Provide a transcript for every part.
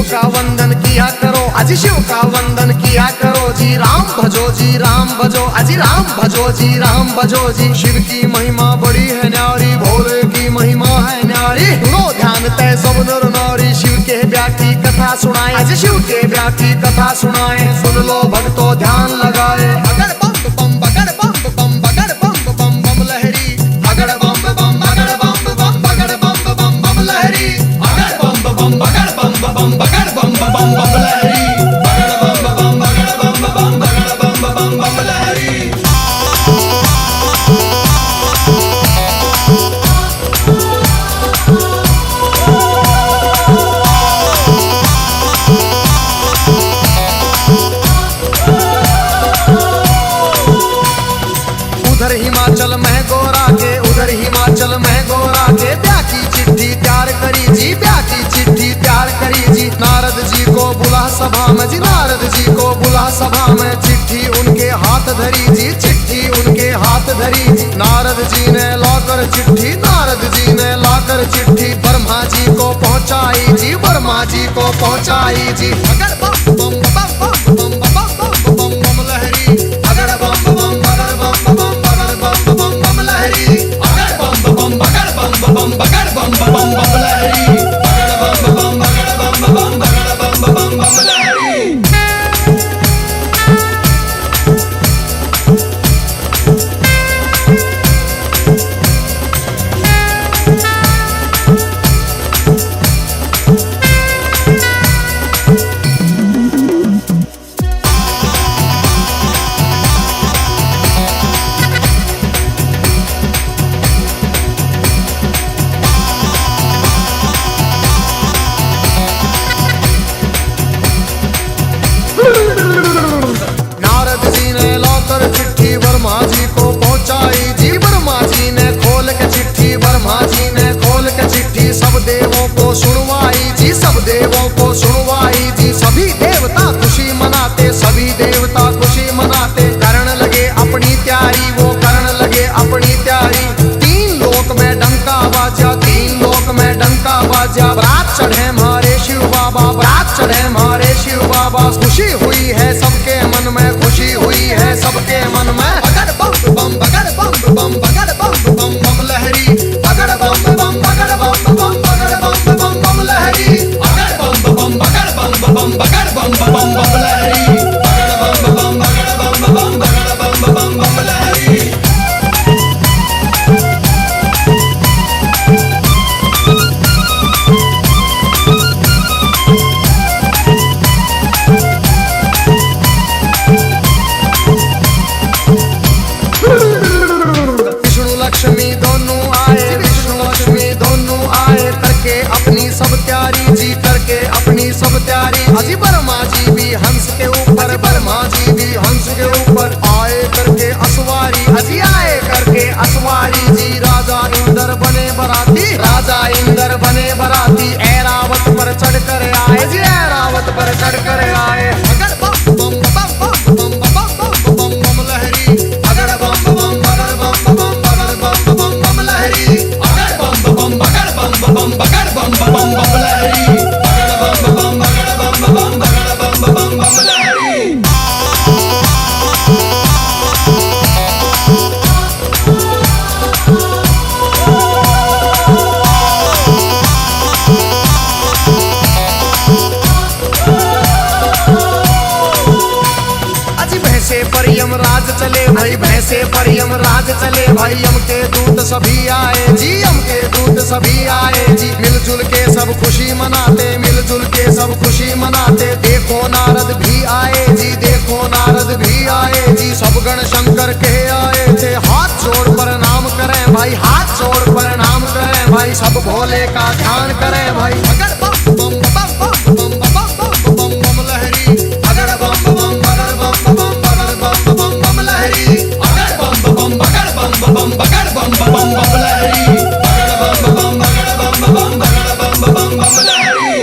का वंदन किया करो, अजी शिव का वंदन किया करो जी। राम भजो जी राम भजो, अजी राम भजो जी राम भजो जी। शिव की महिमा बड़ी है न्यारी, भोले की महिमा है न्यारी। सुनो ध्यान तय सब नर नारी, शिव के ब्याह की कथा सुनाए, अजी शिव के ब्याह की कथा सुनाए। सुन लो भक्तों ध्यान लगाए। अगर बम बम बगर बम बम बगर बम बम बम लहरी, अगर बम बम बगर बम बम बगर बम बम बम लहरी, अगर बम बम बगर बम बम बगर बम बम बम लहरी, अगर बम बम बगर बम बम बगर बम बम बम लहरी। उधर हिमाचल में गोरा के, उधर हिमाचल में गोरा के ब्याह की चिट्ठी तैयार करी जी, ब्याह की चिट्ठी तैयार करी जी। नारद जी को बुला सभा में जी, नारद जी को बुला सभा में। चिट्ठी उनके हाथ धरी जी, चिट्ठी उनके हाथ धरी। नारद जी ने लाकर चिट्ठी, नारद जी ने लाकर चिट्ठी ब्रह्मा जी को पहुंचाई जी, ब्रह्मा जी को पहुंचाई जी। अगर बम बम बम बम बम बम बम बम लहरी, अगर बम बम बगर बम बम बगर बम बम बम लहरी, अगर बम बम बगर बम बम बगर बम बम बम लहरी, अगर बम बम बगर बम बम बगर बम बम बम लहरी। नारद जी ने लाकर चिट्ठी ब्रह्मा जी को पहुंचाई जी, ब्रह्मा जी ने खोल के चिट्ठी, ब्रह्मा जी ने खोल के चिट्ठी सब देवों को सुनवाई जी, सब देवों को सुनवाई जी। सभी देवता खुशी मनाते, सभी देवता खुशी मनाते। करण लगे अपनी तैयारी, वो करण लगे अपनी तैयारी। तीन लोक में डंका बाजा, तीन लोक में डंका बाजा। बारात चढ़े हमारे शिव बाबा, बारात चढ़े हमारे शिव बाबा। खुशी हुई है सबके मन में, खुशी हुई है सबके मन में। अगर बम बम बगर बम बम बगर बम बम बम लहरी, अगर बम बम बगर बम बम बगर बम बम बम लहरी, अगर बम बम बगर बम बम बगर बम बम बम लहरी, अगर बम बम बगर बम बम बगर बम बम बम लहरी। विष्णु लक्ष्मी दोनों आए, विष्णु लक्ष्मी दोनों आए। करके अपनी सब तैयारी जी, करके अपनी सब तैयारी। अजी ब्रह्मा जी भी हंस के ऊपर, ब्रह्मा जी भी हंस के ऊपर आए करके असवारी, अजी आए करके असवारी जी। राजा इंद्र बने बराती, राजा इंद्र बने बराती। ऐरावत पर चढ़ कर आए जी, ऐरावत पर चढ़ कर आए। अगर बम बम बम बम बम बम बम बम लहरी, अगर बम बम बगर बम बम बगर बम बम बम लहरी, अगर बम बम बगर बम बम बगर बम बम बम लहरी, अगर बम बम बगर बम बम बगर बम बम बम लहरी। भैंसे पर यमराज चले भाई, भैंसे पर यमराज चले भाई। यम के दूत सभी आए जी, यम के दूत सभी आए जी। मिलजुल के सब खुशी मनाते, मिलजुल के सब खुशी मनाते। देखो नारद भी आए जी, देखो नारद भी आए जी। सब गण शंकर के आए थे, हाथ जोड़ प्रणाम करें भाई, हाथ जोड़ प्रणाम करें भाई। सब भोले का ध्यान करें भाई। अगर बम बम बम बम बम बम बम बम लहरी, अगर बम बम बगर बम बम बम बम लहरी, अगर बम बम बगर बम बगर बम बम लहरी, अगर बम बम बगर बम बगर बम बम लहरी।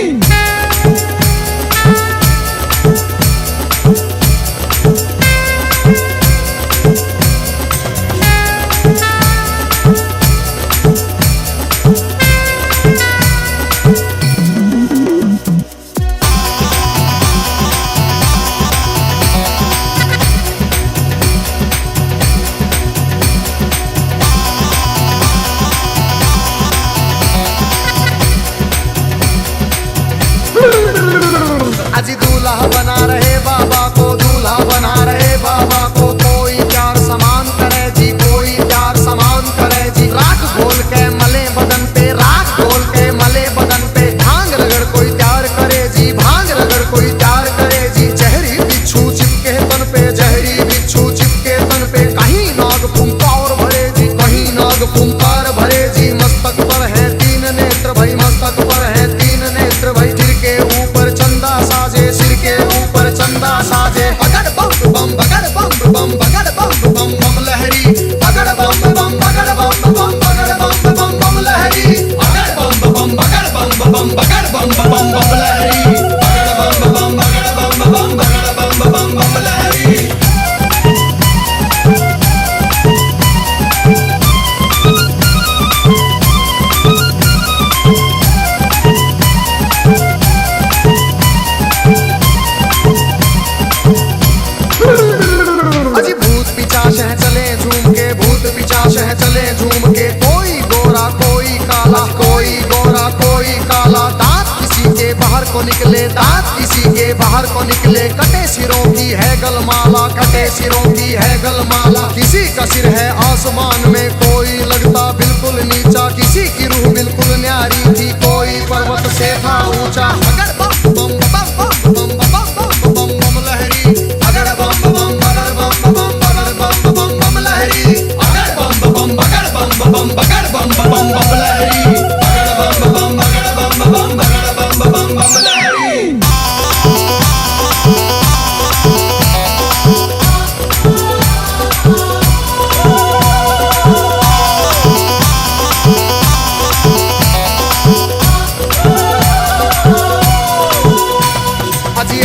को निकले दांत, किसी के बाहर को निकले कटे सिरों की है गलमाला, कटे सिरों की है गलमाला। किसी का सिर है आसमान में, कोई लगता बिल्कुल नीचा, किसी की रूह बिल्कुल न्यारी थी, कोई पर्वत से था ऊंचा। अगर बम बम बम बम बम बम बम बम लहरी, अगर बम बम बगर बम बम बगर बम बम बम लहरी, अगर बम बम बगर बम बम बगर बम बम बम लहरी, अगर बम बम बगर बम बम बगर बम बम बम लहरी।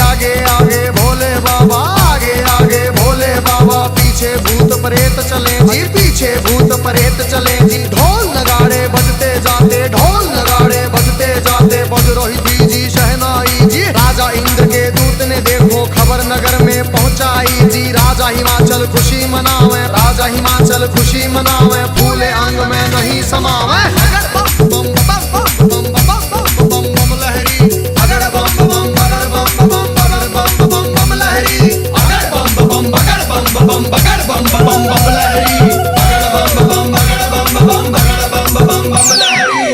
आगे आगे भोले बाबा, आगे आगे भोले बाबा, पीछे भूत प्रेत चले जी, पीछे भूत प्रेत चले जी। ढोल नगाड़े बजते जाते, ढोल नगाड़े बजते जाते, बज रही थी जी शहनाई जी। राजा इंद्र के दूत ने देखो खबर नगर में पहुंचाई जी। राजा हिमाचल खुशी मनावे, राजा हिमाचल खुशी मनावे, फूले अंग में नहीं समावे। अगर बम बम बम बम बम बम बम बम लहरी, अगर बम बम बगर बम बम बगर बम बम बम लहरी, अगर बम बम बगर बम बम बगर बम बम बम लहरी, अगर बम बम बगर बम बम बगर बम बम बम लहरी।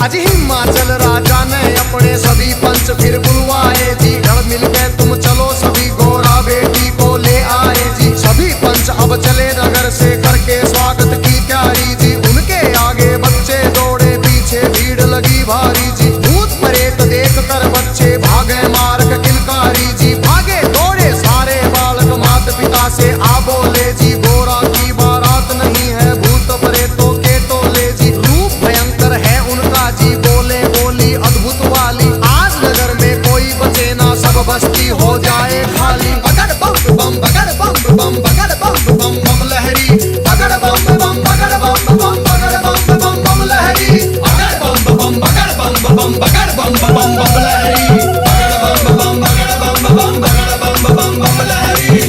आज हिमाचल राजा ने अपने सभी पंच फिर बुलवाए जी। गढ़ मिल के तुम चलो सभी, गोरा बेटी को ले आए जी। सभी पंच अब चले नगर से करके स्वागत की तैयारी जी। उनके आगे बच्चे दौड़े, पीछे भीड़ लगी भारी जी। भूत प्रेत देख कर बच्चे भागे मार्ग किलकारी जी। भागे दौड़े सारे बालक माता पिता से आ बोले जी, गोरा की बारात नहीं है भूत प्रेतों के टोले जी। रूप भयंकर है उनका जी, बोले बोली अद्भुत वाली, आज नगर में कोई बचे ना, सब बस्ती हो जाए खाली। बगर बम बम बगर बम बम बगर बम बम बम लहरी, अगर बम बम बगर बम बम बगर बम बम बम लहरी, अगर बम बम बगर बम बम बगर बम बम बम लहरी, अगर बम बम बगर बम बम बगर बम बम बम लहरी।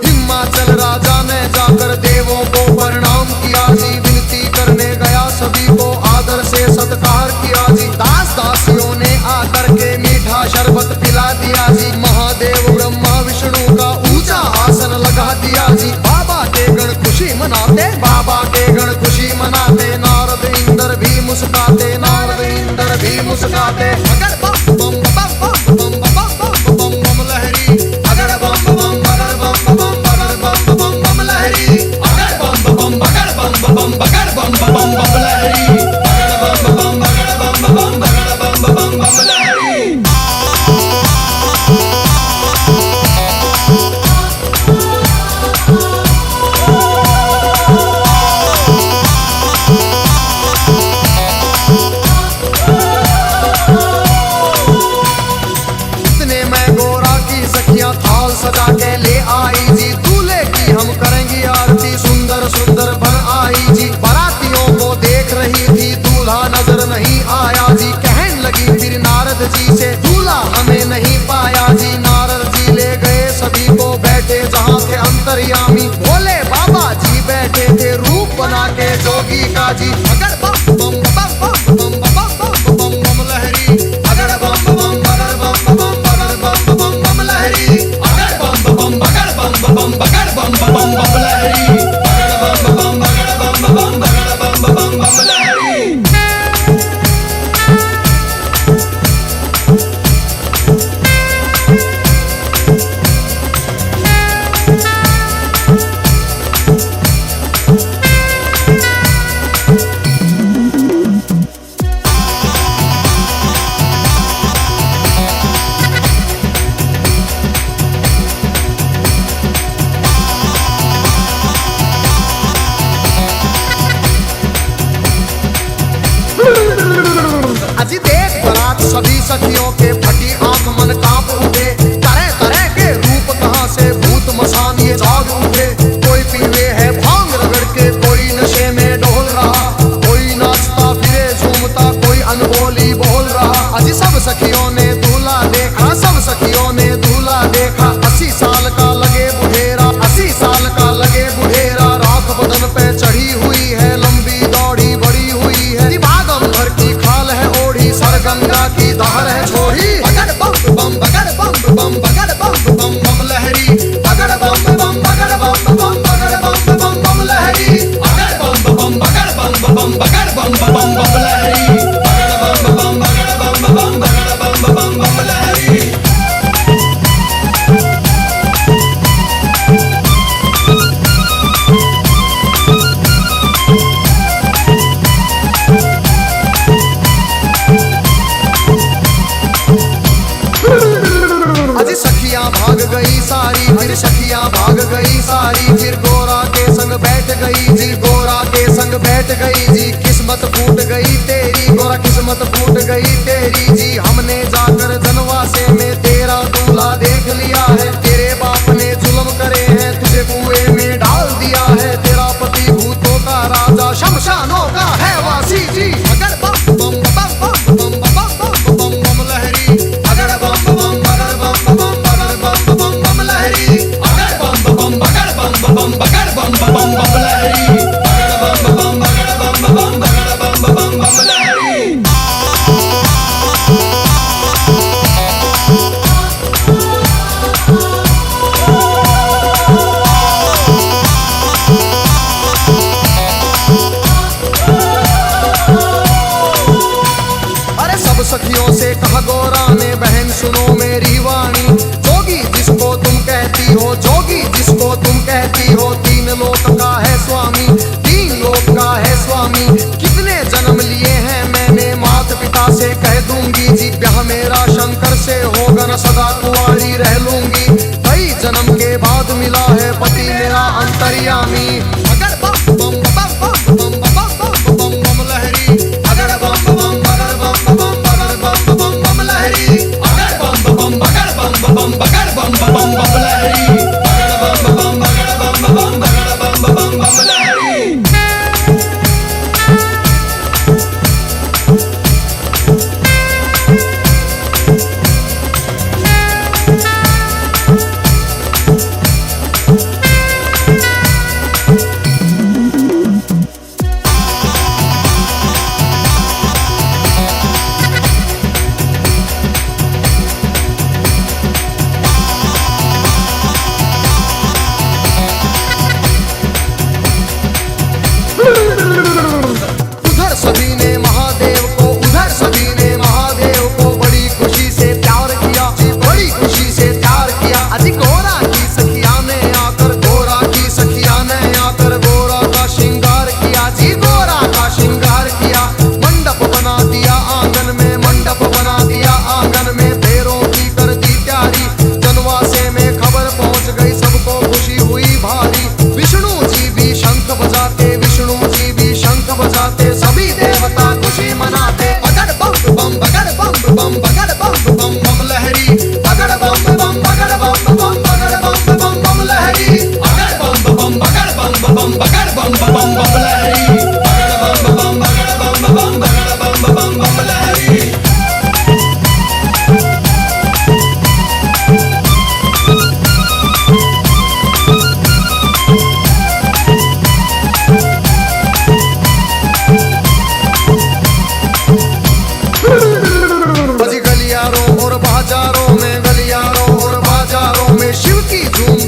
हिमाचल राजा ने जाकर देवों को प्रणाम किया जी। विनती करने गया सभी को आदर से सत्कार किया जी। दास दासियों ने आकर के मीठा शरबत पिला दिया जी। महादेव ब्रह्मा विष्णु का ऊंचा आसन लगा दिया जी। बाबा के गण खुशी मनाते, बाबा के गण खुशी मनाते, नारद इंद्र भी मुस्काते, नारद इंद्र भी मुस्काते। अगर बम बम बम बम बम बम बम बम लहरी, अगर बम बम बगर बम बम बगर बम बम बम लहरी, अगर बम बम बगर बम बम बगर बम बम बम लहरी, अगर बम बम बगर बम बम बगर बम बम बम लहरी। सभी सखियों के फटी आंख मन कांप उठे। तरह तरह के रूप कहां से भूत मसान ये जाग उठे। कोई पीवे है भांग रगड़ के, कोई नशे में डोल रहा, कोई नाचता फिरे झूमता, कोई अनबोली बोल रहा। अजी सब सखियों ने दूल्हा देखा, सब सखियों ने दूल्हा देखा। 80 साल का लगे बुढ़ेरा, 80 साल का लगे बुढ़ेरा। राख बदन पे चढ़ी हुई है, लंबी दौड़ी बड़ी हुई है। भागम भर की खाल है ओढ़ी, सर गंगा की धार है छोड़ी। बगड़ बम बम बगड़ बम बम बगड़ बम बम बम लहरी, बगड़ बम बम बगड़ बम बम बगड़ बम बम बम लहरी, बगड़ बम बम बगड़ बम बम बगड़ बम बम बम लहरी, बगड़ बम बम बगड़ बम बम बगड़ बम बम बम लहरी। अजी सखियां भाग गई सारी, फिर सखियां भाग गई सारी। फिर गोरा के संग बैठ गई जी, गोरा के संग बैठ गई जी। किस्मत फूट गई तेरी गोरा, किस्मत फूट गई तेरी जी। हमने जाकर जनवासे में तेरा दूल्हा देख लिया है। तेरे बाप ने जुल्म करे हैं, तुझे कुएं में डाल दिया है। तेरा पति भूतों का राजा, शमशानों का है वासी जी। अगर बम बम बम बम बम बम बम बम लहरी, अगर बम बम बगड़ बम बम बगड़ बम बम बम लहरी, अगर बम बम बगड़ बम बम बगड़ बम बम बम लहरी, अगर बम बम बगड़ बम बम बगड़ बम बम बम लहरी। सब सखियों से कहा गोरा ने, बहन सुनो मेरी वाणी। जोगी जिसको तुम कहती हो, जोगी जिसको तुम कहती हो, 3 लोक का है स्वामी, 3 लोक का है स्वामी। कितने जन्म लिए हैं मैंने, माता पिता से कह दूंगी जी। ब्याह मेरा शंकर से होगा न, सदा कुंवारी रह लूंगी। कई जन्म के बाद मिला है पति मेरा अंतर्यामी। अगर बम बम बम बम बम बम बम बम लहरी, अगर बम बम बगड़ बम बम बम बम लहरी, अगर बम बम बगड़ बम बम बगड़ बम बम बम लहरी, अगर बम बम बगड़ बम बम बगड़ बम बम बम लहरी। उधर सभी ने महादेव को, उधर सभी ने महादेव को बड़ी खुशी से प्यार किया जी, बड़ी खुशी से प्यार किया। अजी गोरा की सखिया ने आकर, गोरा की सखिया ने आकर गोरा का श्रृंगार किया जी, गोरा का श्रृंगार किया। मंडप बना दिया आंगन में, मंडप बना दिया आंगन में। पैरों की कर दी तैयारी, जनवासे में खबर पहुंच गई, सबको खुशी हुई भारी। विष्णु जी भी शंख बजाते, विष्णु जी भी शंख बजाते, सभी देवता खुशी मनाते। बगड़ बम बम बगड़ बम बम बगड़ बम बम बम लहरी, बगड़ बम बम बगड़ बम बम बगड़ बम बम बम लहरी, अगर बम बम बगड़ बम बम बगड़ बम बम बम लहरी, अगर बम बम बगड़ बम बम बगड़ बम बम बम लहरी।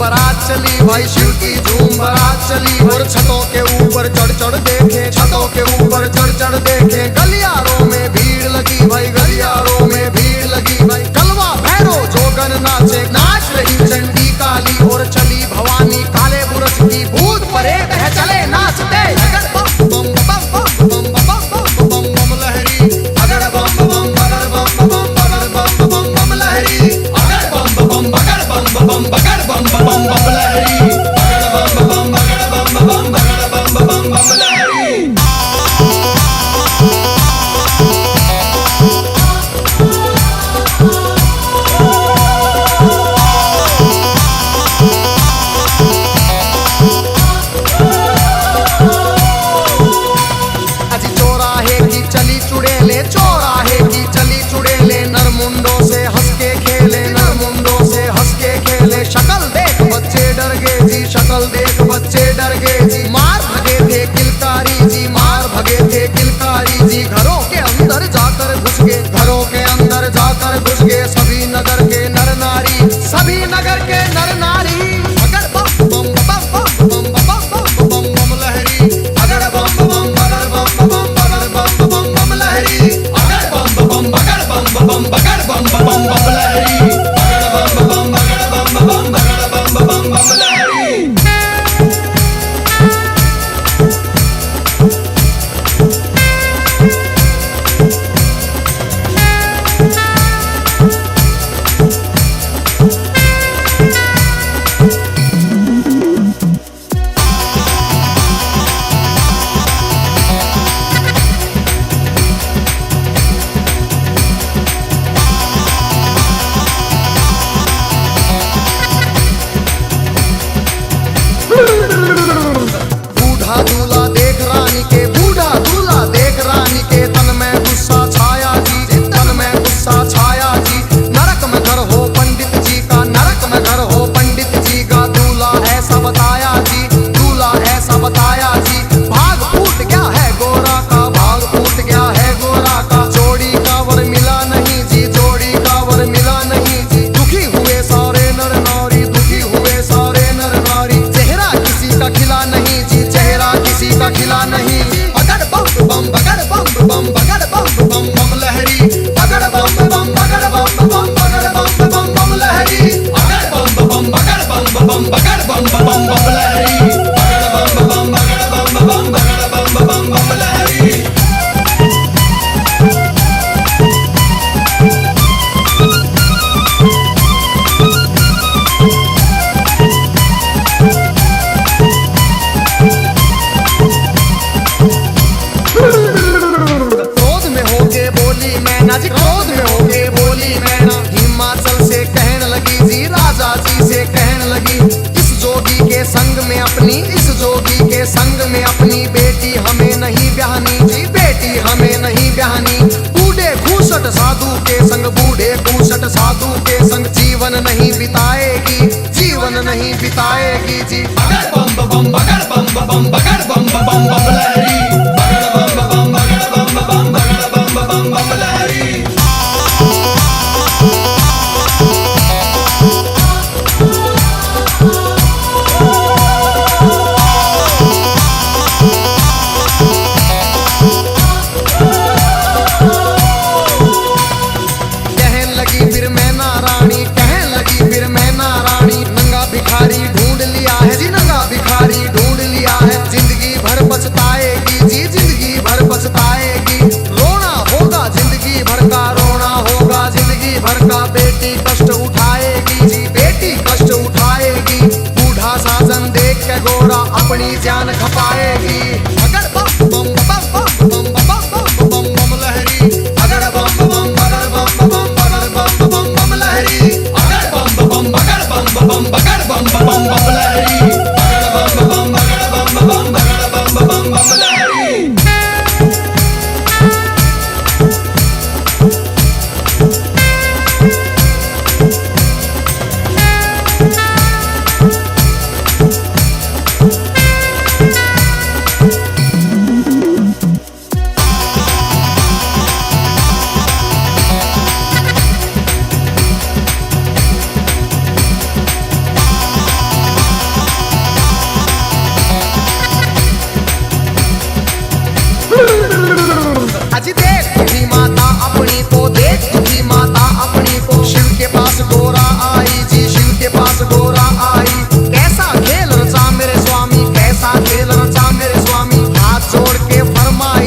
बारात चली भाई, शिव की धूम बारात चली। और छतों के ऊपर चढ़ चढ़ देखे, छतों के ऊपर चढ़ चढ़ देखे। गलियारों में भीड़ लगी भाई, गलियारों में भीड़ लगी भाई। कलवा भैरो जोगन नाचे, नाच रही चंडी काली। और चली भवानी काले बुरज की, भूत परेत है चले नाचते। अगर बम बम बम बम बम बम बम बम लहरी, अगर बम बम बगड़ बम बम बगड़ बम बम बम लहरी, अगर बम बम बगड़ बम बम बगड़ बम बम बम लहरी, अगर बम बम बगड़ बम बम बगड़ बम बम बम लहरी। कर गे जी, मार भगे थे किलकारी जी, मार भगे थे किलकारी जी। घरों के अंदर जाकर घुस गए, घरों के अंदर जाकर घुस गए सभी नगर के नर नारी, सभी नगर के नर नारी। अगर बम बम बम बम बम बम बम बम लहरी, अगर बम बम बगर बम बम बगर बम बम बम लहरी, अगर बम बम बगर बम बम बगर बम बम बम लहरी, अगर बम बम बगर बम बम बगर बम बम बम लहरी। बूढ़ा दूल्हा देख रानी के, बूढ़ा दूल्हा देख रानी के, तन में गुस्सा छाया जी, तन में गुस्सा छाया जी। नरक में घर हो पंडित जी का, नरक में घर हो पंडित जी का। दूल्हा ऐसा बताया जी, दूल्हा ऐसा बताया जी। भाग फूट गया है गोरा का, भाग फूट गया है गोरा का। जोड़ी का वर मिला नहीं जी, जोड़ी का वर मिला नहीं जी। दुखी हुए सारे नर नारी, दुखी हुए सारे नर नारी। चेहरा किसी का खिला नहीं जी, चेहरा किसी का खिला नहीं जी। अगर बम बम बगर बम बम बगर बम बम बम लहरी, अगर बम बम बगर बम बम बगर बम बम बम लहरी, अगर बम बम बगर बम बम बगर बम बम बम लहरी, अगर बम बम बगर बम बम बगर बम बम बम लहरी। क्रोध में होके बोली मैना जी, क्रोध में होके बोली मैना। हिमाचल से कहने लगी जी, राजा जी से कहने लगी। इस जोगी के संग में अपनी, इस जोगी के संग में अपनी बेटी हमें नहीं ब्याहनी जी, बेटी हमें नहीं ब्याहनी। बूढ़े खूसट साधु के संग, बूढ़े खूसट साधु के संग जीवन नहीं बिताएगी, जीवन नहीं बिताएगी जी। अगर बम बम बगर बम बम बगर बम बम बम लहरी, अगर बम बम बगर बम बम बगर बम बम बम लहरी। कहने लगी फिर मैना रानी, कहने लगी फिर मैना रानी। नंगा भिखारी ढूंढ लिया है जी, नंगा भिखारी ढूंढ लिया है। जिंदगी भर पछताएगी जी, जिंदगी भर पछताएगी। रोना होगा जिंदगी भर का, रोना होगा जिंदगी भर का। बेटी कष्ट उठाएगी जी, बेटी कष्ट उठाएगी। बूढ़ा साजन देख के गोरा अपनी जान खपाएगी। अगर बम बम बम बम बम बम बम बम लहरी, अगर बम बम बगर बम बम बगर बम बम बम लहरी, अगर बम बम बगर बम बम बगर बम बम बम लहरी, अगर बम बम बगर बम बम बगर बम बम बम लहरी। अजी देख तुझी माता अपनी को, देख तुझी माता अपनी को। शिव के पास गोरा आई जी, शिव के पास गोरा आई। कैसा खेल रचा मेरे स्वामी, कैसा खेल रचा मेरे स्वामी। हाथ जोड़ के फरमाई,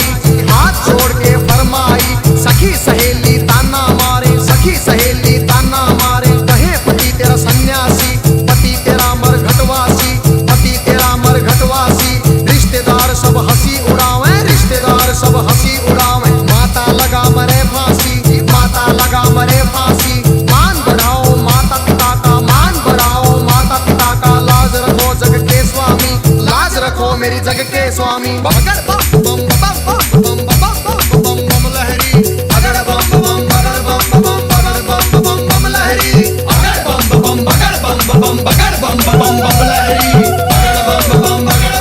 हाथ जोड़ के फरमाई। सखी सहेली ताना मारे, सखी सहेली ताना मारे। कहे पति तेरा सन्यासी, पति तेरा मरघटवासी, पति तेरा मरघटवासी। रिश्तेदार सब हंसी उड़ावे, रिश्तेदार सब हंसी उड़ावे। माता लगा मरे फांसी, माता लगा मरे फांसी। मान बढ़ाओ माता पिता का, मान बढ़ाओ माता पिता का। लाज रखो जग के स्वामी, लाज रखो मेरी जग के स्वामी। अगर बम बम बम बम बम बम बम लहरी, अगर बम बम बगर बम बम बगर बम बम बम लहरी, अगर बम बम बगर बम बम बगर बम बम बम लहरी, अगर बम बम बगर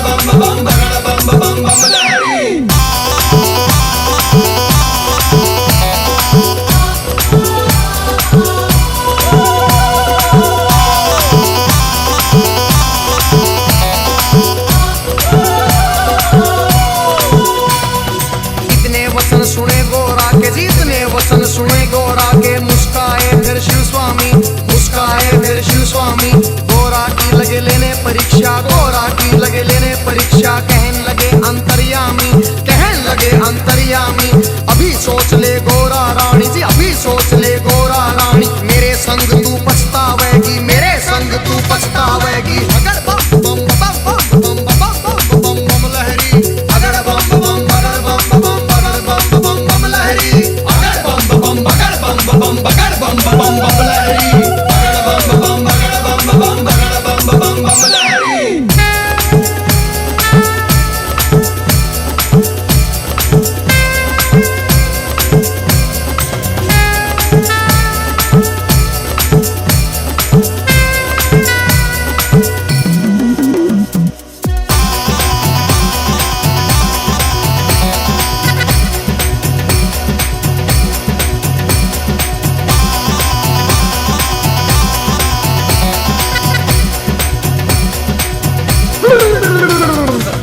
बम बगड़ बम बम बम लहरी बगड़ बम बम बगड़ बम बम बगड़ बम बम लहरी।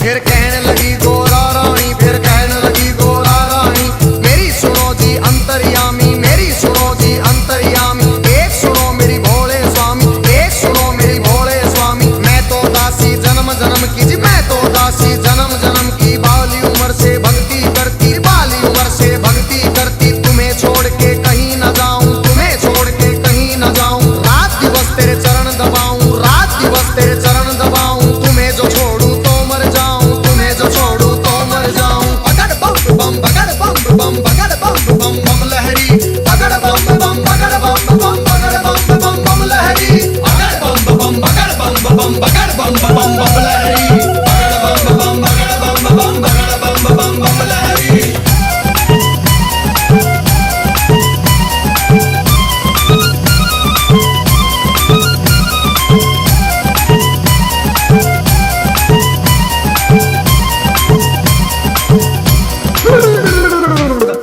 फिर कहने लगी गोरा रानी, फिर कहने लगी गोरा रानी, मेरी सुनो जी अंतर्यामी, मेरी सुनो जी अंतर्यामी। एक सुनो मेरी भोले स्वामी, एक सुनो मेरी भोले स्वामी। मैं तो दासी जन्म जन्म की जी, मैं तो दासी जन्म जन्म की। बाली उम्र से भक्ति करती, बाली उम्र से भक्ति करती। तुम्हें छोड़ के कहीं न जाऊं, तुम्हें छोड़ के कहीं न जाऊं। रात दिवस तेरे चरण दबाऊं, रात दिवस तेरे चरण दबाऊं। तुम्हें जो छोड़ूं तो मर जाऊं, तुम्हें जो छोड़ूं तो मर जाऊं। बगड़ बम बगड़ बम बम बगड़ बम बम लहरी बगड़ बम बम बगड़ बम बम बगड़ बम बम लहरी बगड़ बम बगड़ बम बगड़ बम लहरी बगड़ बम बगड़ बम बगड़ बम लहरी।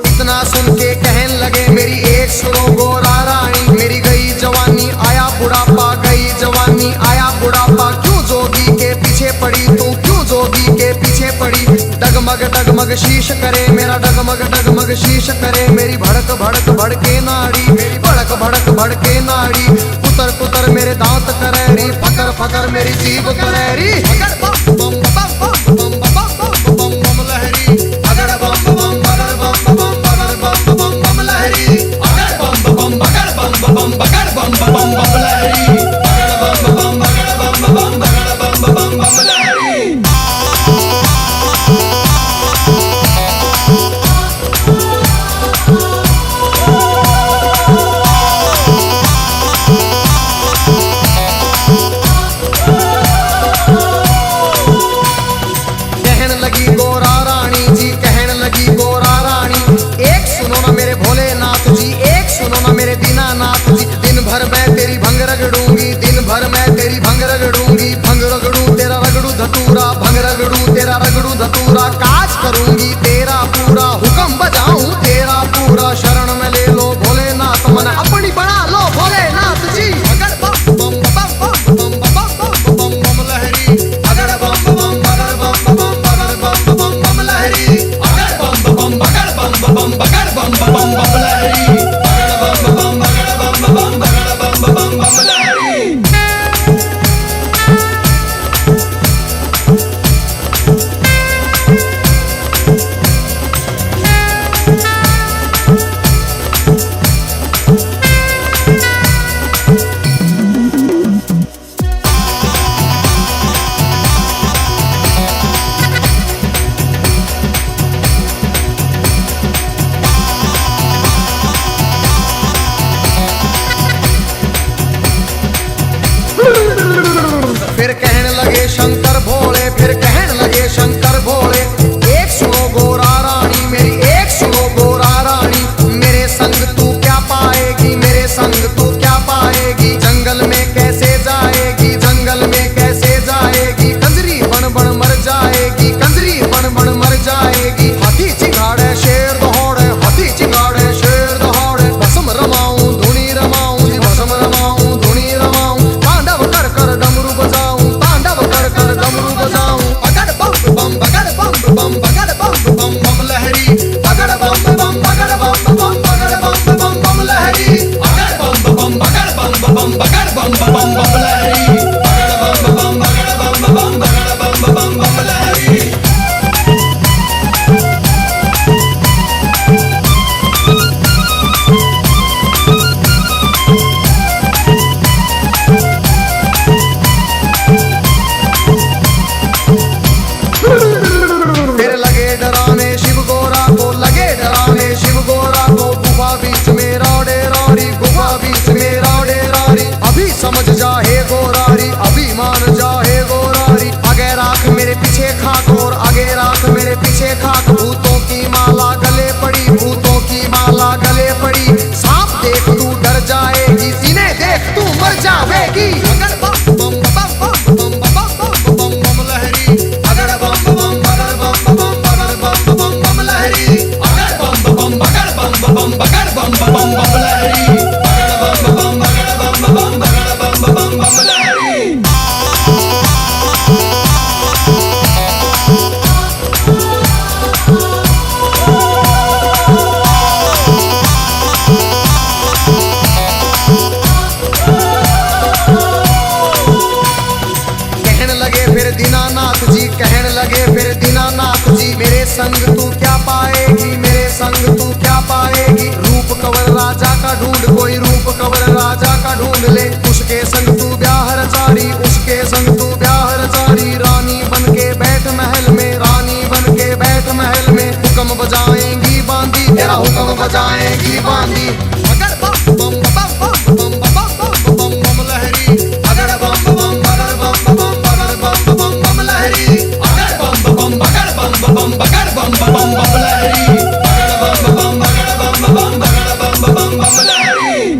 इतना सुन के कहने लगे मेरी एक सुनो गोरा रानी। मेरी गई जवानी आया बुढ़ापा, गई जवानी आया बुढ़ापा। क्यों जोगी के पीछे पड़ी तू, क्यों जोगी के पीछे पड़ी। डगमग डगमग शीश करे मेरा, डगमग डगमग शीश करे। मेरी भड़क भड़क भड़के नाड़ी, मेरी भड़क भड़क भड़के नाड़ी। कुतर कुतर मेरे दांत करे री, फकर फकर मेरी जीभ करे री। बगड़ बम बम बम बम बम बम लहरी बगड़ बम बगड़ बम बम लहरी बगड़ बम बगड़ बम बगड़ बम लहरी बगड़ बम बगड़ बगड़ बम लहरी। कहने लगी गोरा रानी जी, कहने लगी गोरा रानी। एक सुनो ना मेरे भोलेनाथ जी, एक सुनो ना मेरे दीनानाथ जी। दिन भर मैं तेरी भंग रगड़ूंगी, दिन भर मैं तेरी भंग रगड़ूंगी। भंग रगड़ू तेरा रगड़ू धतूरा, भंग रगड़ू तेरा रगड़ू धतूरा। काज करूंगी तेरा पूरा, हुक्म बजाऊं तेरा पूरा। शरण में ले लो भोलेनाथ, मन अपनी बना लो भोलेनाथ जी। बगड़ बम बम लहरी बगड़ बम बगड़ बम लहरी बगड़ बम बगड़ बम लहरी बगड़ बम बगड़ बम लहरी। फिर कहने लगे शंकर भोले, फिर कहने लगे शंकर भोले। एक सुनो गोरा रानी, मेरी एक सुनो गोरा रानी। मेरे संग तू क्या पाएगी, मेरे संग तू क्या पाएगी। जंगल में कैसे जाएगी, जंगल में कैसे जाएगी। कंजरी बन बन मर जाएगी, कंजरी बन बन मर जाएगी। हाथी चिंगाड़े शेर दौड़े, हाथी चिंगाड़े शेर दौड़े। भस्म रमाऊं धुनी रमाऊं जी, भस्म रमाऊं धुनी रमाऊं। तांडव कर कर डमरू बजाऊं, तांडव कर कर डमरू बजाऊं। बगड़ बम जावेगी। अगर बम बम बम बम बम बम बम बम बम लहरी, अगर बम बम बगर बम बम बगर बम बम बम लहरी, अगर बम बम बगर बम बम बगर बम बम बम लहरी, अगर बम बम बगर बम बम बगर बम बम बम लहरी। फिर दीनानाथ जी कहने लगे, फिर दीनानाथ जी मेरे संग तू क्या पाएगी, मेरे संग तू क्या पाएगी। रूप कंवर राजा का ढूंढ, कोई रूप कंवर राजा का ढूंढ ले, उसके संग तू ब्याह रचारी, उसके संग तू ब्याह रचारी। रानी बन के बैठ महल में, रानी बन के बैठ महल में, हुक्म बजाएंगी बांदी, तेरा हुक्म बजाएंगी बांदी। अगर बम बम बम बम बम बम बम बम लहरी, अगर बम बम बगर बम बम बगर बम बम बम लहरी, अगर बम बम बगर बम बम बगर बम बम बम लहरी, अगर बम बम बगर बम बम बगर बम बम बम लहरी।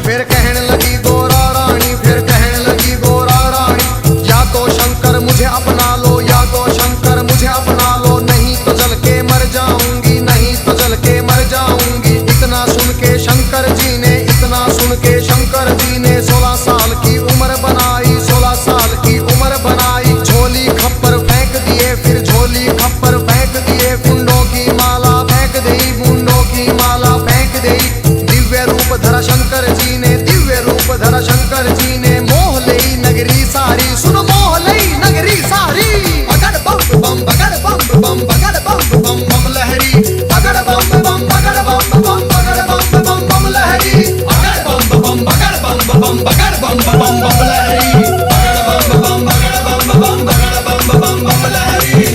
फिर कहने लगी गोरा रानी, फिर कहने लगी गोरा रानी, या तो शंकर मुझे अपना लो, या तो शंकर मुझे अपना लो, नहीं तो जल के मर जाऊंगी, नहीं तो जल के मर जाऊंगी। इतना सुन के शंकर जी ने, इतना सुन के शंकर जी ने 16 साल की उम्र बनाई, 16 साल की उम्र बनाई। झोली खप्पर फेंक दिए, फिर झोली खप्पर फेंक दिए, कुंडों की माला फेंक दी, बूंदों की माला फेंक दी। दिव्य रूप धरा शंकर जी ने, दिव्य रूप धरा शंकर जी ने, मोह लई नगरी सारी, सुन मोह लई नगरी सारी। अगर बम बम बगर बम बम बगर बम बम बम लहरी, अगर बम बम बगर बम बम बगर बम बम बम लहरी, अगर बम बम बगर बम बम बगर बम बम बम लहरी, अगर बम बम बगर बम बम बगर बम बम बम लहरी।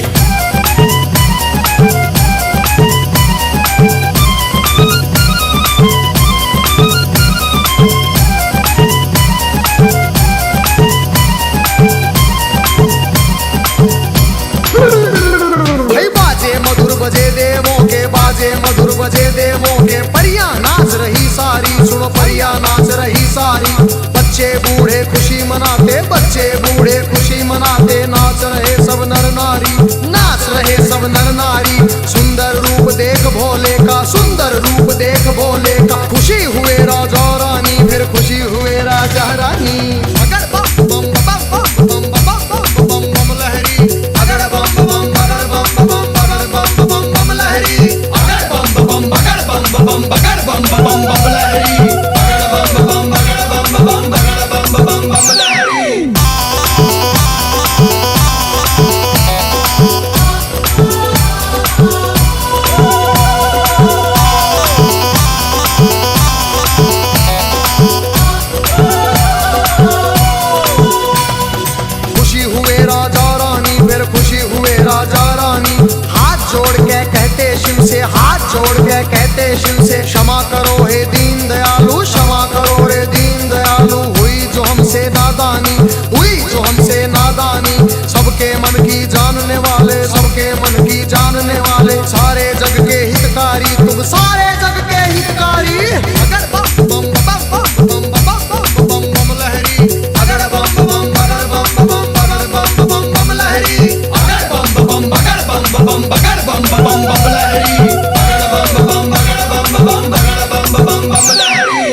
भाई बाजे मधुर बजे देवों के, बाजे मधुर बजे देवों के, परियां नाच रही सारी, सुनो परियां नाच रही सारी। बच्चे बूढ़े खुशी मनाते, बच्चे बूढ़े खुशी मनाते, नाच रहे सब नर नारी, नाच रहे सब नर नारी। सुंदर रूप देख भोले का, सुंदर रूप देख भोले का, खुशी हुए राजा रानी, फिर खुशी हुए राजा रानी। अगर बम बम बम बम बम बम बम बम लहरी, अगर बम बम बगर बम बम बगर बम बम बम लहरी, अगर बम बम बगर बम बम बगर बम बम बम लहरी, अगर बम बम बगर बम बम बगर बम बम बम लहरी। खुशी हुए राजा रानी, फिर खुशी हुए राजा रानी। हाथ जोड़ के कहते शिव से, हाथ जोड़ के कहते शिव से, क्षमा करो हे दीन दयालु, क्षमा करो रे दीन दयालु। हुई जो हमसे नादानी, हुई जो हमसे नादानी, सबके मन की जानने वाले, सबके मन की जानने वाले, सारे जग के हितकारी, तुम सारे जग के हितकारी। अगर बम बम बम बम बम बम बम बम लहरी, अगर बम बम बगर बम बम बगर बम बम बम लहरी, अगर बम बम बगर बम बम बगर बम बम बम लहरी, अगर बम बम बगर बम बम बगर बम बम बम लहरी।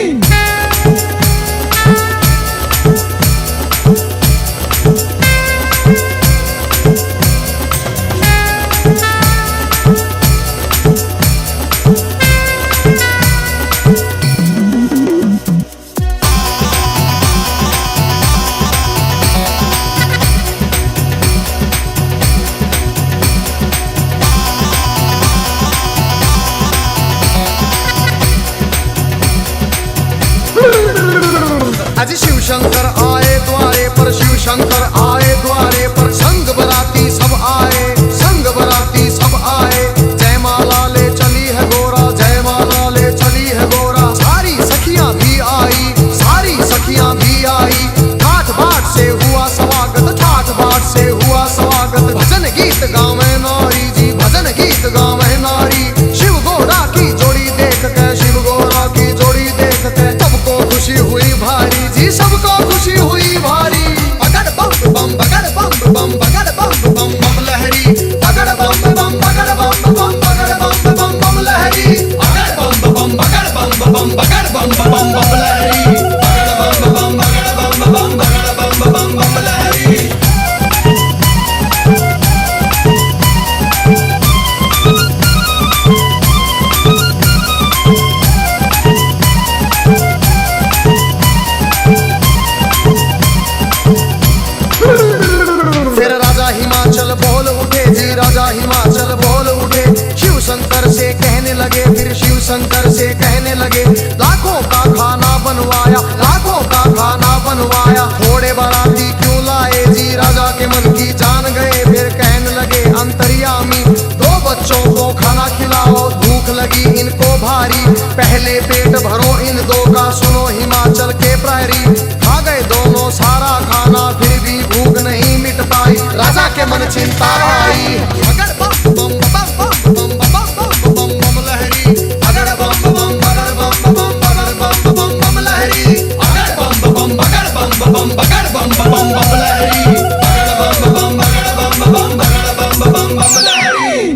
आज शिव शंकर आए द्वारे पर, शिव शंकर आए द्वारे पर, संग बराती सब आए, संग बराती सब आए। जयमाला ले चली है गोरा, जयमाला ले चली है गोरा। सारी सखियां भी आई, सारी सखियां भी आई। ठाठ बाट से हुआ स्वागत, ठाठ बाट से हुआ स्वागत। भजन गीत गावे नारी जी, भजन गीत गावे नारी। शिव गोरा की जोड़ी देख के, शिव गोरा की जोड़ी देख के सबको खुशी हुई भारी जी, सबको खुशी हुई भारी। बगड़ बम बम बगड़ बम बम बगड़ बम बम बम लहरी, बगड़ बम बम बगड़ बम बम बगड़ बम बम बम लहरी, बगड़ बम बम बगड़ बम बम बगड़ बम बम बम लहरी, बगड़ बम बम बगड़ बम बम बगड़ बम बम बम लहरी। फिर राजा हिमाचल बोल उठे जी, राजा हिमाचल बोल उठे। शिव शंकर से कहने लगे, फिर शिव शंकर से कहने लगे। लाखों का खाना बनवाया, लाखों का खाना बनवाया। थोड़े बाराती क्यों लाए जी, राजा के मन की जान गए। फिर कहने लगे अंतर्यामी, दो बच्चों को खाना खिलाओ, भूख लगी इनको भारी। पहले पेट भरो इन दो का, सुनो हिमाचल के प्रहरी। खा गए दोनों सारा खाना, फिर भी भूख नहीं मिट पाई। राजा के मन चिंता आई। बगड़ बम बम बम बम बम बम बम बम लहरी, बगड़ बम बम बगड़ बम बम बगड़ बम बम बम लहरी, बगड़ बम बम बगड़ बम बम बगड़ बम बम बम लहरी, बगड़ बम बम बगड़ बम बम बगड़ बम बम बम लहरी।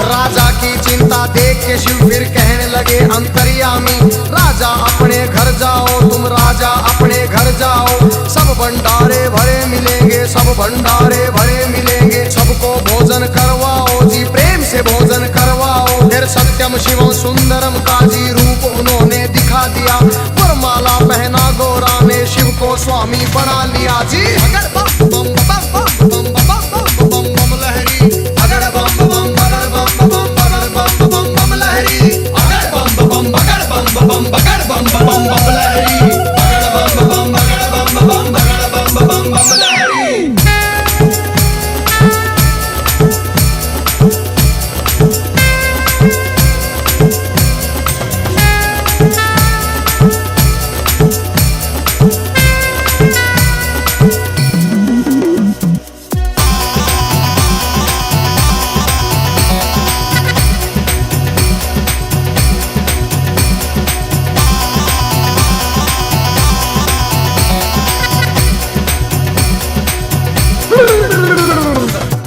राजा की चिंता देख के शिव फिर कहने लगे अंतर्यामी। राजा अपने घर जाओ, तुम राजा अपने घर जाओ। सब भंडारे भरे मिलेंगे, सब भंडारे भरे मिलेंगे। सबको भोजन करवाओ जी, प्रेम से भोजन करवाओ। फिर सत्यम शिवम सुंदरम का जी रूप उन्होंने दिखा दिया। वरमाला पहना गोरा ने, शिव को स्वामी बना लिया जी। बगड़ बम बम बम बम बम बम बम बम लहरी, बगड़ बम बम बगड़ बम बम बगड़ बम बम बम लहरी, बगड़ बम बम बगड़ बम बम बगड़ बम बम बम लहरी, बगड़ बम बम बगड़ बम बम बगड़ बम बम बम लहरी।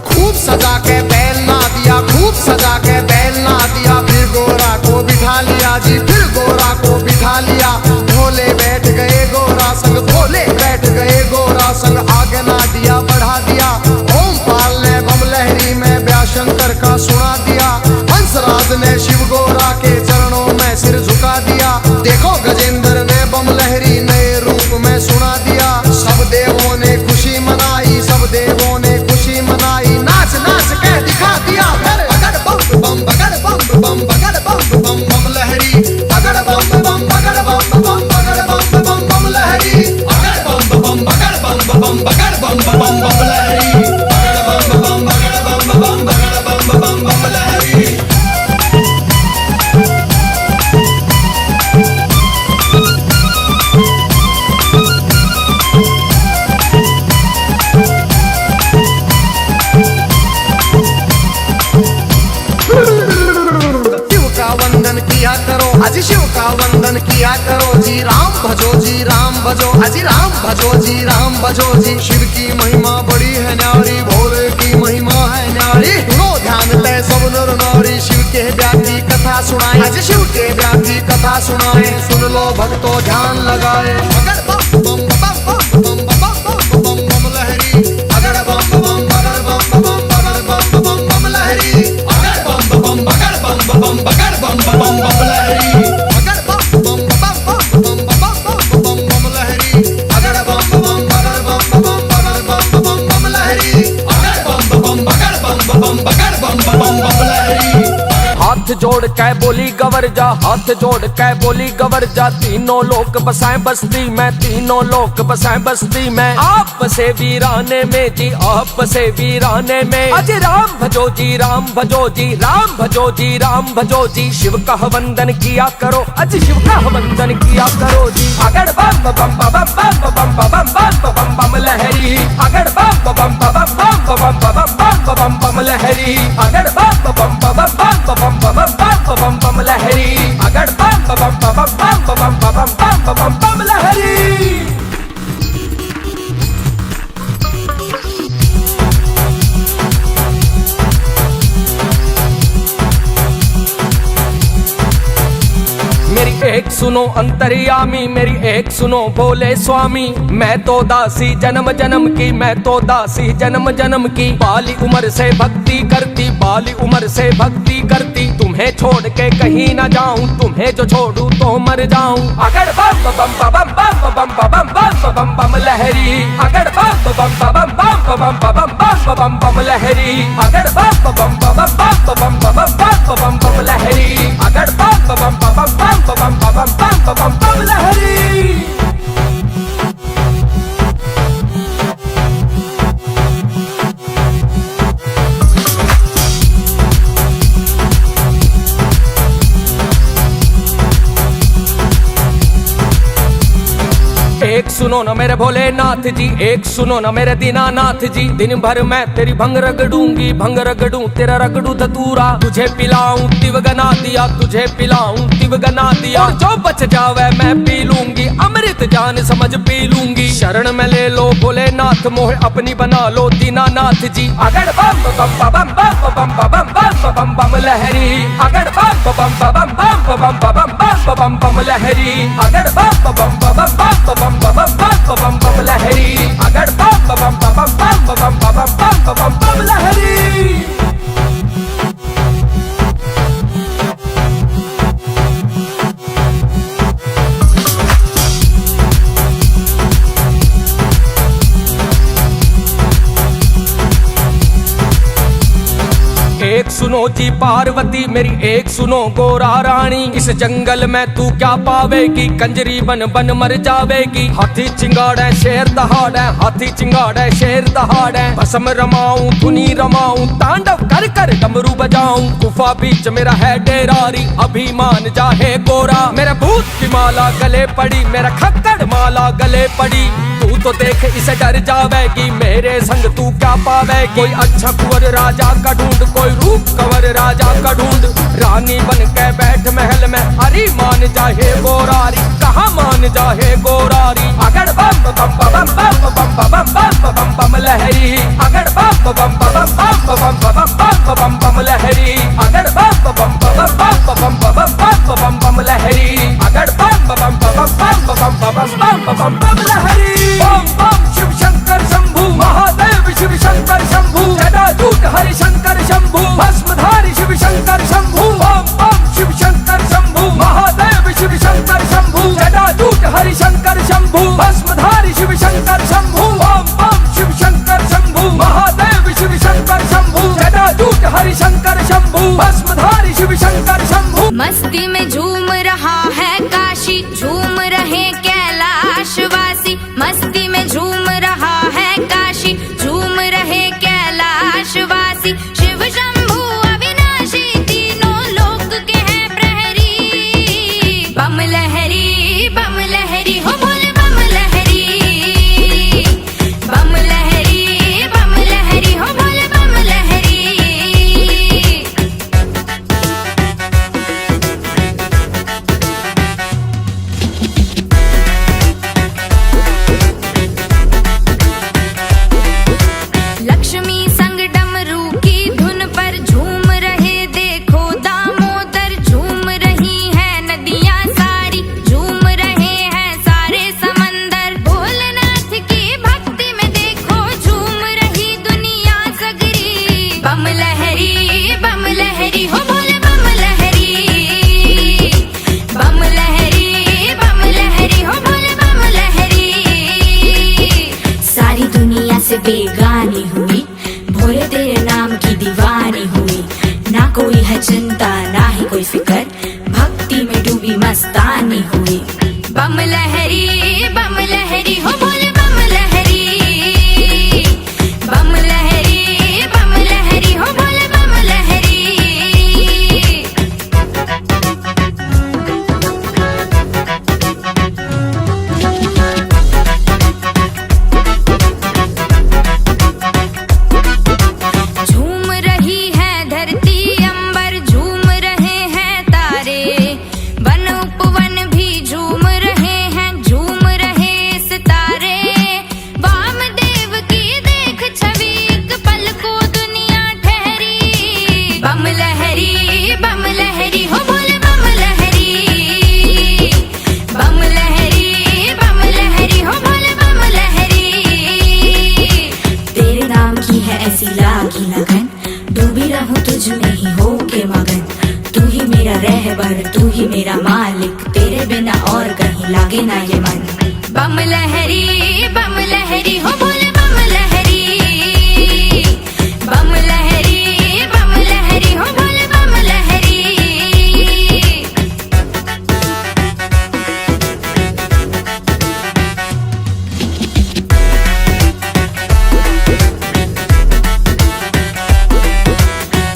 खूब सजा के बैल ना दिया, खूब सजा के बैल ना दिया। फिर गोरा को बिठा लिया जी, फिर गोरा को बिठा लिया। भोले बैठ गए गोरा संग, भोले बैठ गए गोरा संग। आगे ना दिया बढ़ा दिया, ओम पाल ने बम लहरी में व्याशंकर का सुना दिया। हंसराज ने शिव गोरा के चरणों में सिर झुका दिया। देखो गजेंद्र ने बम लहरी नए रूप में सुना दिया। सब देवों ने खुशी मनाई, सब देवों ने खुशी मनाई। नाच नाच के दिखा दिया फिर। बगड़ बम बम बगड़ बम बम बगड़ बम बम बम लहरी, बगड़ बम बम बगड़ बम बम बगड़ बम बम बम लहरी, बगड़ बम बम बगड़ बम बम बगड़ बम बम बम लहरी, बगड़ बम बम बगड़ बम बम बगड़ बम बम बम लहरी। किया करो, अजी शिव का वंदन किया करो जी। राम भजो जी, राम भजो, अजी राम भजो जी, राम भजो जी। शिव की महिमा बड़ी है न्यारी, भोले की महिमा है न्यारी। सुनो ध्यान पे सब नर नारी, शिव के व्यापी कथा सुनाए, अजी शिव के व्यापी कथा सुनाए। सुन लो भक्तों ध्यान लगाए। बगड़ बम बम बम बम बम बम बम बम लहरी, बगड़ बम बम बगड़ बम बम बगड़ बम बम बम लहरी, बगड़ बम बम बगड़ बम बम बगड़ बम बम बम लहरी, बगड़ बम बम बम बम बम बम बम लहरी, कै बोली गवर जा, हाथ जोड़ कै बोली गवर जा। तीनों लोक बसाए बस्ती में, तीनों लोक बसाए बस्ती में। आप बसे वीराने में जी, आप बसे वीराने में। अज राम भजो जी, राम भजो जी, राम भजो जी, राम भजो जी। शिव का वंदन किया करो, अज शिव का वंदन किया करो जी। अगड़ बम बम बम बम बम बम बम बम बम बम लहरी, अगड़ बम बम बम बम बम बम बम बम बम लहरी, अगड़ बम बम बम बम बम बम बम बम लहरी, अगड़ बम बम बम बम बम बम बम लहरी। मेरी एक सुनो अंतर्यामी, मेरी एक सुनो बोले स्वामी। मैं तो दासी जन्म जन्म की, मैं तो दासी जन्म जन्म की। बाली उम्र से भक्ति करती, बाली उम्र से भक्ति करती। तुम्हें छोड़ के कहीं न जाऊं, तुम्हें जो छोड़ू तो मर जाऊं। अगड़ बम बम बम बम बम बम बम बम बम लहरी, अगड़ बम बम बम बम बम बम बम बम लहरी, अगड़ बम बम बम बम बम बम बम लहरी, अगड़ बम बम बम बम लहरी। एक सुनो न मेरे भोलेनाथ जी, एक सुनो न मेरे दीनानाथ जी। दिन भर मैं तेरी भंग रगड़ूंगी, भंग रगड़ूं तेरा रगड़ू धतूरा। तुझे पिलाऊं तिवगना दिया, तुझे पिलाऊं तिवगना दिया। और जो बच जावे मैं पी लूंगी, अमृत जान समझ पी लूंगी। शरण में ले लो भोलेनाथ, मोह अपनी बना लो दीनानाथ जी। अगड़ बम बम बम बम बम बम बम बम लहरी, अगड़ बम बम बम बम बम बम लहरी, अगड़ बम बम बम बम बम लहरी, अगड़ बम बम लहरी। एक सुनो जी पार्वती मेरी, एक सुनो गोरा रानी। इस जंगल में तू क्या पावेगी, कंजरी बन बन मर जावेगी। हाथी चिंगाड़े शेर दहाड़े, हाथी चिंगाड़े शेर दहाड़े। भस्म रमाऊं धुनी रमाऊं, तांडव कर कर डमरू बजाऊं। गुफा बीच मेरा है डेरारी, अभिमान जाहे गोरा। मेरे भूत की माला गले पड़ी, मेरा खक्कड़ माला गले पड़ी। तू तो देख इसे डर जावेगी, मेरे संग तू क्या पावेगी। कोई अच्छा कुंवर राजा का ढूंढ, कोई रूप कंवर राजा का ढूंढ। रानी बन के बैठ महल में, अरे मान जाहे गोरारी, कहाँ मान जाहे गोरारी। अगड़ बम बम बम बम बम बम बम लहरी, अगड़ बम बम बम बम बम बम लहरी, अगड़ बम बम बम बम लहरी, अगड़ बम बम लहरी। बम बम शिव शंकर शंभु, महादेव शिव शंकर शंभु। जटाजूट हरि शंकर शंभु, भस्मधारी शिव शंकर शंभु। बम बम शिव शंकर शंभु, महादेव शिव शंकर शंभु। जटाजूट हरि शंकर शंभु, भस्मधारी शिव शंकर शंभु। बम बम शिव शंकर शंभु, महादेव शिव शंकर शंभु। जटाजूट हरि शंकर शंभु, भस्मधारी शिव शंकर शंभु। मस्ती में झूम रहा है काशी, झूम रहे कैलाशवासी। मस्ती में झूम रहा है काशी, झूम रहे कैलाशवासी। शिव शंभु अविनाशी, तीनों लोक के हैं प्रहरी। बम लहरी हो बोले बम लहरी, बम लहरी हो बोले बम लहरी। लक्ष्मी संग डमरू की धुन पर झूम रहे देखो दामोदर। झूम रही है नदियां सारी, झूम रहे हैं सारे आसानी हुई। बम लहरी हो बोले बम लहरी, बम लहरी हो बोले बम लहरी। झूम रही है धरती अंबर, झूम रहे हैं तारे, वन उपवन भी झूम रहे हैं, झूम रहे सितारे। वामदेव की देख छवि एक पल को दुनिया ठहरी। बम लहरी हो बोले बम लहरी, बम लहरी हो बोले बम लहरी। तेरे नाम की है ऐसी लागी लगन, डूबी रहूं तुझ में ही हो के मगन। तू ही मेरा रहबर, तू ही मेरा मालिक, तेरे बिना और कहीं लागे ना ये मन। बम लहरी हो बोले बम लहरी, बम लहरी हो बोले बम लहरी।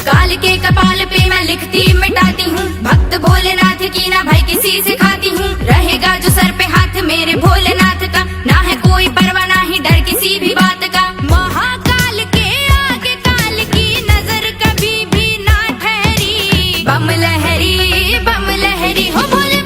काल के कपाल पे मैं लिखती मिटाती हूँ, भक्त भोलेनाथ की ना भाई किसी से खाती हूँ। रहेगा जो सर पे हाथ मेरे भोलेनाथ का, ना है कोई परवाह ना ही डर किसी भी बात का। महाकाल के आगे काल की नजर कभी भी ना ठहरी। बम लहरी हो बोले